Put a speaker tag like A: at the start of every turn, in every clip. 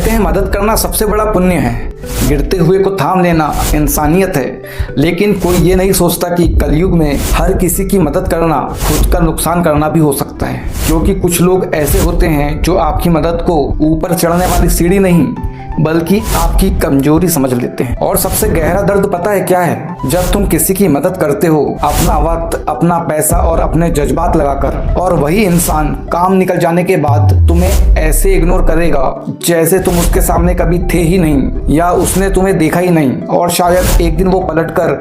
A: कहते हैं मदद करना सबसे बड़ा पुण्य है, गिरते हुए को थाम लेना इंसानियत है। लेकिन कोई ये नहीं सोचता कि कलयुग में हर किसी की मदद करना खुद का नुकसान करना भी हो सकता है, क्योंकि कुछ लोग ऐसे होते हैं जो आपकी मदद को ऊपर चढ़ने वाली सीढ़ी नहीं बल्कि आपकी कमजोरी समझ लेते हैं। और सबसे गहरा दर्द पता है क्या है? जब तुम किसी की मदद करते हो अपना वक्त, अपना पैसा और अपने जज्बात लगाकर, और वही इंसान काम निकल जाने के बाद तुम्हें ऐसे इग्नोर करेगा जैसे तुम उसके सामने कभी थे ही नहीं या उसने तुम्हें देखा ही नहीं, और शायद एक दिन वो पलटकर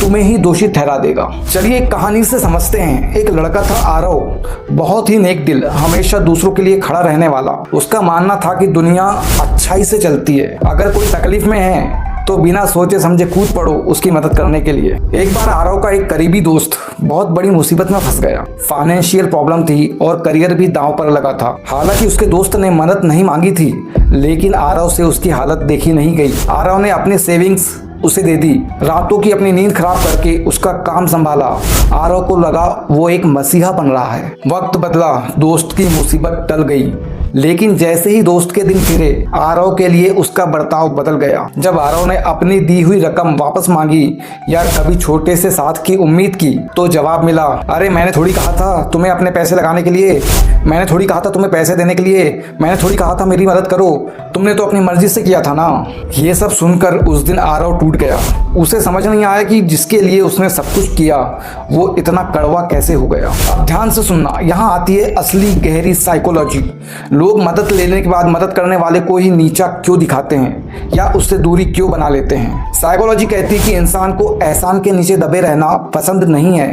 A: तुम्हें ही दोषी ठहरा देगा। चलिए एक कहानी से समझते हैं। एक लड़का था आरव, बहुत ही नेक दिल, हमेशा दूसरों के लिए खड़ा रहने वाला। उसका मानना था कि दुनिया अच्छाई से चलती है, अगर कोई तकलीफ में है तो बिना सोचे समझे कूद पड़ो उसकी मदद करने के लिए। एक बार आरव का एक करीबी दोस्त बहुत बड़ी मुसीबत में फंस गया। फाइनेंशियल प्रॉब्लम थी और करियर भी दांव पर लगा था। हालांकि उसके दोस्त ने मदद नहीं मांगी थी, लेकिन आरव से उसकी हालत देखी नहीं गई। आरव ने अपनी सेविंग्स उसे दे दी, रातों की अपनी नींद खराब करके उसका काम संभाला। आरव को लगा वो एक मसीहा बन रहा है। वक्त बदला, दोस्त की मुसीबत टल गई, लेकिन जैसे ही दोस्त के दिन फिरे आरव के लिए उसका बर्ताव बदल गया। जब आरव ने अपनी दी हुई रकम वापस मांगी या कभी छोटे से साथ की उम्मीद की तो जवाब मिला, अरे मैंने थोड़ी कहा था तुम्हें अपने पैसे लगाने के लिए, मैंने थोड़ी कहा था तुम्हें पैसे देने के लिए, मैंने थोड़ी कहा था मेरी मदद करो, तुमने तो अपनी मर्जी से किया था ना। ये सब सुनकर उस दिन आरव टूट गया। उसे समझ नहीं आया कि जिसके लिए उसने सब कुछ किया वो इतना कड़वा कैसे हो गया। अब ध्यान से सुनना, यहाँ आती है असली गहरी साइकोलॉजी। लोग मदद लेने के बाद मदद करने वाले को ही नीचा क्यों दिखाते हैं या उससे दूरी क्यों बना लेते हैं? साइकोलॉजी कहती है कि इंसान को एहसान के नीचे दबे रहना पसंद नहीं है।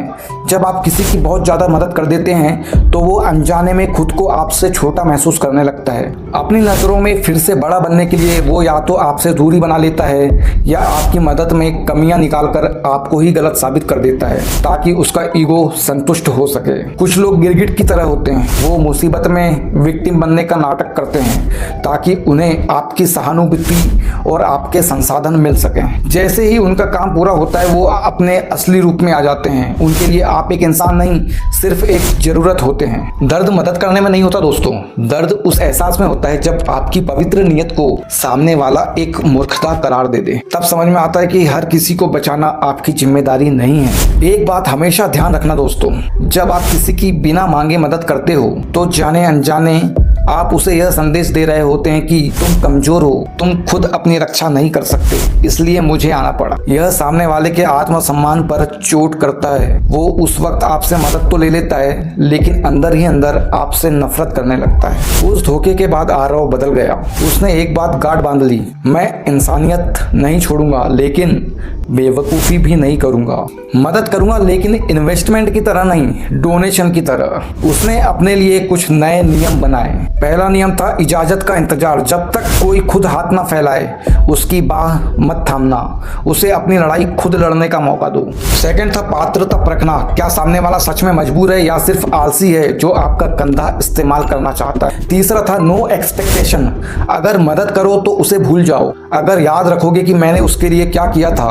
A: जब आप किसी की बहुत ज्यादा मदद कर देते हैं तो वो अनजाने में खुद को आपसे छोटा महसूस करने लगता है। अपनी नजरों में फिर से बड़ा बनने के लिए वो या तो आपसे दूरी बना लेता है या आपकी मदद में कमियां निकालकर आपको ही गलत साबित कर देता है ताकि उसका ईगो संतुष्ट हो सके। कुछ लोग गिरगिट की तरह होते हैं, वो मुसीबत में विक्टिम बनने का नाटक करते हैं ताकि उन्हें आपकी सहानुभूति और आपके संसाधन मिल सकें। जैसे ही उनका काम पूरा होता है वो अपने असली रूप में आ जाते हैं। उनके लिए आप एक इंसान नहीं, सिर्फ एक जरूरत होते हैं। दर्द मदद करने में नहीं होता दोस्तों, दर्द उस एहसास में होता है जब आपकी पवित्र नियत को सामने वाला एक मूर्खता करार दे दे। तब समझ में आता है कि हर किसी को बचाना आपकी जिम्मेदारी नहीं है। एक बात हमेशा ध्यान रखना दोस्तों, जब आप किसी की बिना मांगे मदद करते हो तो जाने अनजाने आप उसे यह संदेश दे रहे होते हैं कि तुम कमजोर हो, तुम खुद अपनी रक्षा नहीं कर सकते, इसलिए मुझे आना पड़ा। यह सामने वाले के आत्मसम्मान पर चोट करता है। वो उस वक्त आपसे मदद तो ले लेता है लेकिन अंदर ही अंदर आपसे नफरत करने लगता है। उस धोखे के बाद आरव बदल गया। उसने एक बात गांठ बांध ली, मैं इंसानियत नहीं छोड़ूंगा लेकिन बेवकूफ़ी भी नहीं करूंगा। मदद करूंगा लेकिन इन्वेस्टमेंट की तरह नहीं, डोनेशन की तरह। उसने अपने लिए कुछ नए नियम बनाए। पहला नियम था इजाजत का इंतजार। जब तक कोई खुद हाथ ना फैलाए उसकी बाह मत थामना, उसे अपनी लड़ाई खुद लड़ने का मौका दो। सेकंड था पात्रता परखना, क्या सामने वाला सच में मजबूर है या सिर्फ आलसी है जो आपका कंधा इस्तेमाल करना चाहता है। तीसरा था नो एक्सपेक्टेशन, अगर मदद करो तो उसे भूल जाओ। अगर याद रखोगे कि मैंने उसके लिए क्या किया था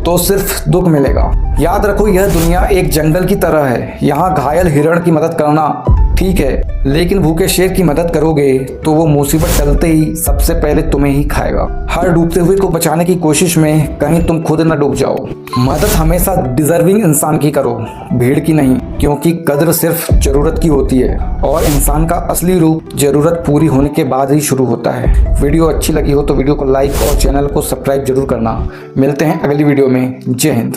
A: तो सिर्फ दुख मिलेगा। याद रखो यह दुनिया एक जंगल की तरह है, यहाँ घायल हिरण की मदद करना ठीक है लेकिन भूखे शेर की मदद करोगे तो वो मुसीबत टलते ही सबसे पहले तुम्हें ही खाएगा। हर डूबते हुए को बचाने की कोशिश में कहीं तुम खुद न डूब जाओ। मदद हमेशा डिजर्विंग इंसान की करो, भीड़ की नहीं, क्योंकि कद्र सिर्फ जरूरत की होती है और इंसान का असली रूप जरूरत पूरी होने के बाद ही शुरू होता है। वीडियो अच्छी लगी हो तो वीडियो को लाइक और चैनल को सब्सक्राइब जरूर करना। मिलते हैं अगली वीडियो में। जय हिंद।